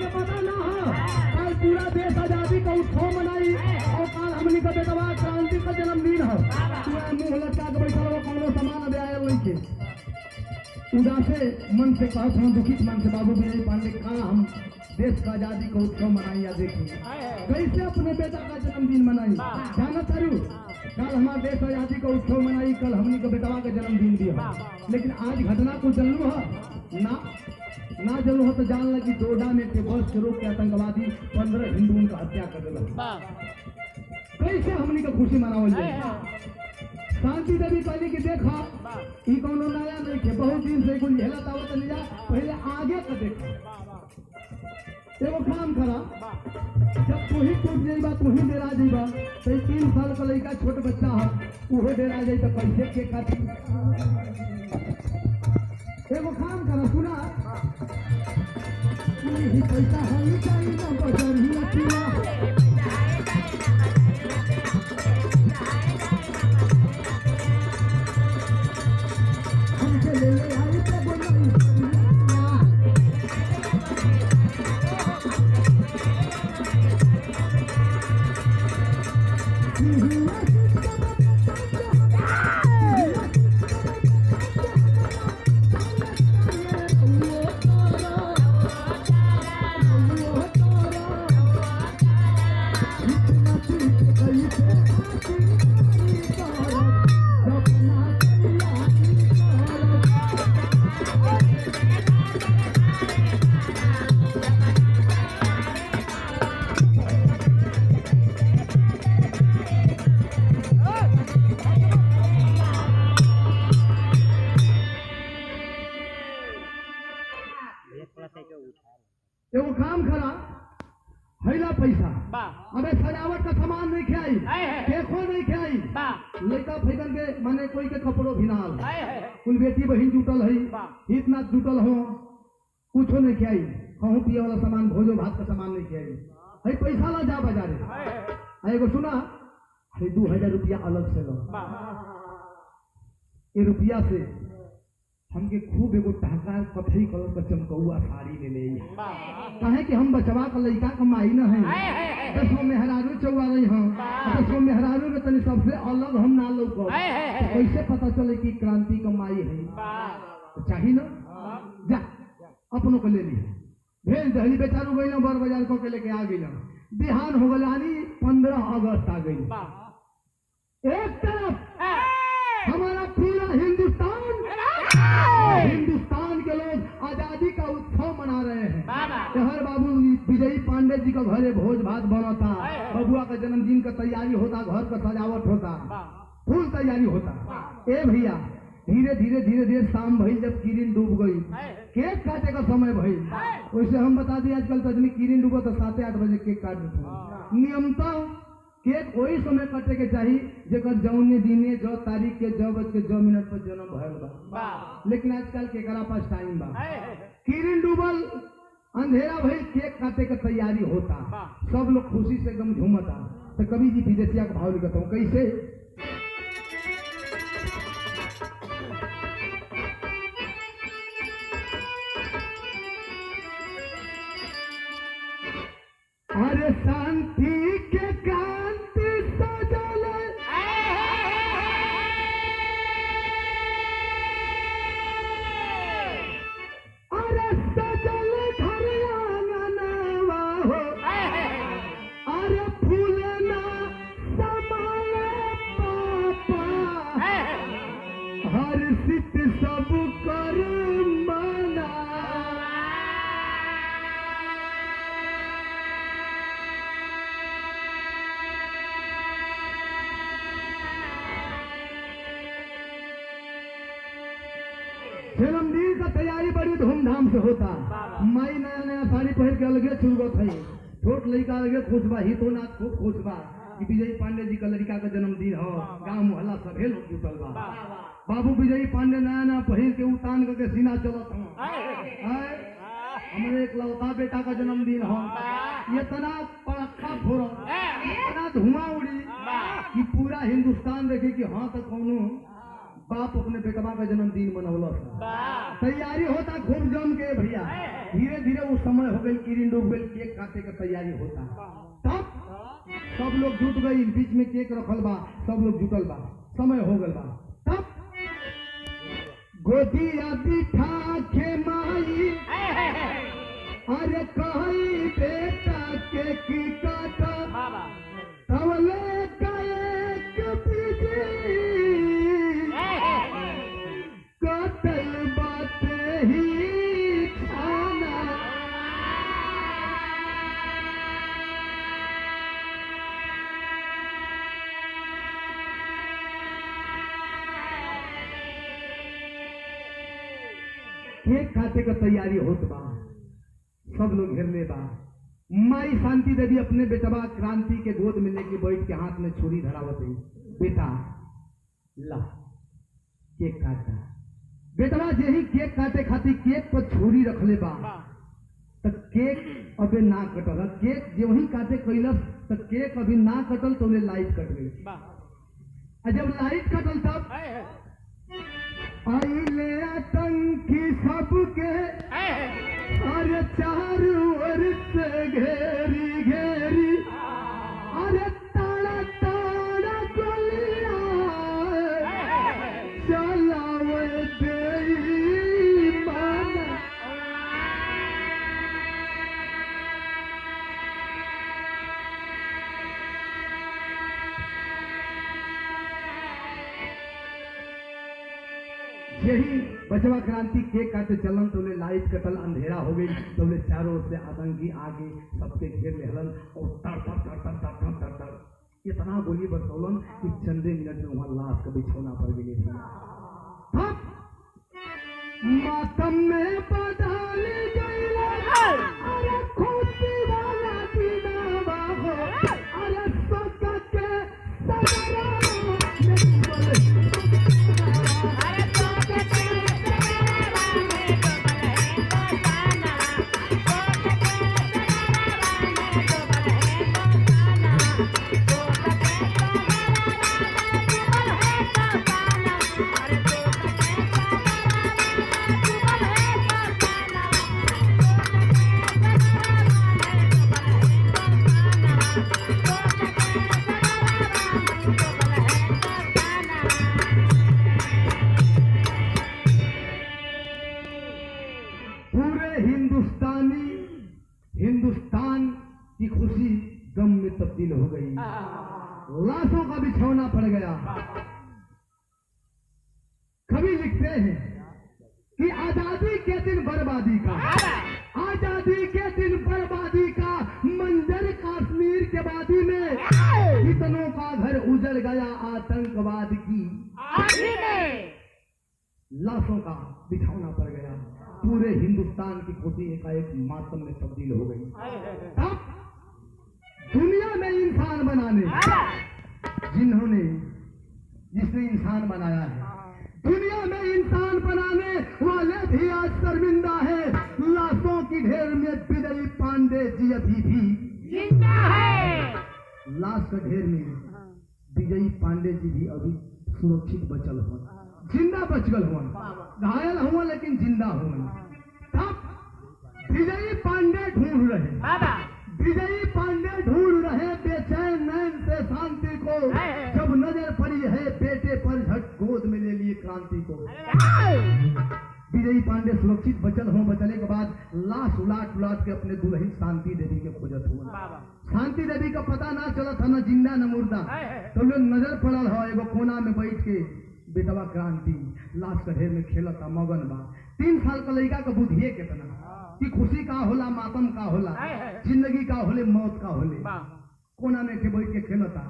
के पता ना है कल पूरा देश आजादी का उत्सव मनाई और कल हमनी का बेटवा क्रांति का जन्मदिन है। तू मुंह लटका के बैठल हो कौनो सामान दे आयल नहीं के उदासे मन से कहत हूँ दुखित मन से बाबू विजय पांडे कहाँ हम देश का आजादी का उत्सव मनाई या देखी कैसे अपने बेटा का जन्मदिन मनाई जाना तारू कल हमारे देश आजादी का उत्सव मनाई कल हमनी का बेटवा का जन्मदिन भी है लेकिन आज घटना को जल्लू है ना जल्लू हो तो जान लगी डोडा में के बस के रोक के आतंकवादी 15 हिंदुओं का हत्या कर दिला कैसे हमनी का खुशी मनावल जाए। शांति देवी कहली कि देखा ई कोनो नया नहीं है बहुत दिन से कुछ झेला तावत नहीं जा पहले आगे का देखा एगो काम करा जब तू ही टूट जाइबा तू ही डेरा जाइबा तो 3 साल का लड़का छोट बच्चा है वो डेरा जाई तो कैसे के काटी एगो काम करा सुना ही पैसा हम चाहिए ना बजर ही अकेला एगो काम करा हैला पैसा अबे सजावट का सामान नहीं खाई केको नहीं खाई लड़का फैगन के माने कोई के कपड़ो भिनाल कुल बेटी बहन जुटल है इतना जुटल हो कुछो नहीं खाई कहूँ पिए वाला सामान भोजो भात का सामान नहीं खाई है पैसा ला जा बाजारे एगो सुना है 2000 रुपया अलग से लो ये रुपया से हमके खूब एगो टाका कथई कलर का चमकौआ साड़ी ले ले कहे कि हम बचवा का लड़का कमाई न है 10 मेहरारू चौवा रही हम 10 मेहरारू में तनी सबसे अलग हम ना लोग कैसे पता चले कि क्रांति कमाई है तो चाहिए ना जा अपनों को ले ली भेज दही बेचारू गई बड़ बाजार को के लेके आ गई बिहान हो गई 15 अगस्त आ गई एक तरफ हमारा पूरा हिंदुस्तान के लोग आजादी का उत्सव मना रहे हैं हर बाबू विजयी पांडे जी का घरे भोज भात बना था बबुआ का जन्मदिन का तैयारी होता घर का सजावट होता फुल तैयारी होता ए भैया धीरे धीरे शाम भई जब किरण डूब गई केक काटे का समय भई वैसे हम बता दिए आजकल तो आदमी किरण डूबो तो 7-8 बजे केक काट देते नियमता केक वही समय कटे के चाहिए जेकर जौने दिने जो तारीख के जो बज के जो मिनट पर जन्म भयल बा लेकिन आजकल केकरा पास टाइम बा किरण डूबल अंधेरा भई केक काटे का तैयारी होता सब लोग खुशी से एकदम झूमता तो कवि जी विदेशिया का भाव लिखता हूँ कैसे अरे शांति के कांति सजल अरे सजल घर आंगनवा हो अरे फूलना समाए पापा हर्षित सब कर मना जन्मदिन का तैयारी बड़ी धूमधाम से होता माई नया साड़ी पहन के अलगे चुलगत है छोट लड़का अलगे खुश बा हितो ना खूब खुश बा कि विजयी पांडे जी का लड़का का जन्मदिन हो गांव मोहल्ला सभे लोग जुटल बा बाबू विजयी पांडे नया पहन के उतान करके सीना चलत हमारे एक लौता बेटा का जन्मदिन हो ये तना पड़खा फोड़ा इतना धुआं उड़ी कि पूरा हिंदुस्तान देखे कि हाँ तो कौनो बाप अपने बेटवा का जन्मदिन मनौलस तैयारी होता खूब जम के भैया धीरे धीरे वो समय हो गई, किरण डूब गई, केक काटे का तैयारी होता। तब सब लोग जुट गई, बीच में केक रखल बा, सब लोग जुटल बा, समय हो गल बा। तब गोदिया बिठा के माई अरे कही बेटा के की काटा तवले का एक पीछे कतल बात ही खाना। केक काटे का तैयारी होत बा, सब लोग घेरले बा। माई शांति देवी अपने बेटवा क्रांति के गोद में लेके बैठ के हाथ में छुरी धरावत है। बेटा ला केक काटा। बेटवा यही केक काटे खातिर केक पर छुरी रखले बा, तो केक अबे ना कटल। केक जो ही काटे कैलस तो केक अभी ना कटल तो लाइट कट गई। जब लाइट कटल तब आइले आतंकी सबके अरे चारों ओर से घेरी घेरी अरे ताड़ा ताड़ा गोलियां चलावे बेईमान। यही बचवा क्रांति केक काटे चलन तो लाइट कटल, अंधेरा हो गई तो चारों ओर से आतंकी आगे सबके घेर ले हलन और तर तर तर तर तर तर तर तर इतना गोली बरसौलन कि चंदे मिनट में वहां लाश का बिछौना पर गिरे थे। मातम में बदल गई अरे खुशी वाला दीनावा हो अरे सोचा के सगरा हिंदुस्तान की खुशी गम में तब्दील हो गई, लाशों का बिछौना पड़ गया। कवि लिखते हैं कि आजादी के दिन बर्बादी का, आजादी के दिन बर्बादी का मंजर कश्मीर के वादी में कितनों का घर उजड़ गया आतंकवाद की आगी में। लाशों का बिछौना पड़ गया, पूरे हिंदुस्तान की खुशी एकाएक मातम में तब्दील हो गई। तब दुनिया में इंसान बनाने जिसने इंसान बनाया है, दुनिया में इंसान बनाने वाले भी आज शर्मिंदा है। लाशों की ढेर में विजयी पांडे जी अभी भी जिंदा है। लाश का ढेर में विजयी पांडे जी भी अभी सुरक्षित बचल हो, जिंदा बच गल हो, घायल हुआ लेकिन जिंदा हुआ। तब विजयी पांडे ढूंढ रहे, विजयी पांडे ढूंढ रहे बेचैन नैन से शांति को। जब नजर पड़ी है बेटे पर झट गोद में ले लिए क्रांति को। विजयी पांडे सुरक्षित बचल हो, बचने के बाद लाश उलाट उलाट के अपने दुल्हन शांति देवी के खोजत हुआ। शांति देवी का पता ना चला था, न जिंदा न मुर्दा। तो लोग नजर पड़ल हो एगो कोना में बैठ के बेटवा क्रांति लाश का ढेर में खेलता मगन बा। 3 साल का लड़का का बुद्धिए कितना कि खुशी का होला, मातम का होला, जिंदगी का होले, मौत का होले। कोना में के बैठ के खेलता।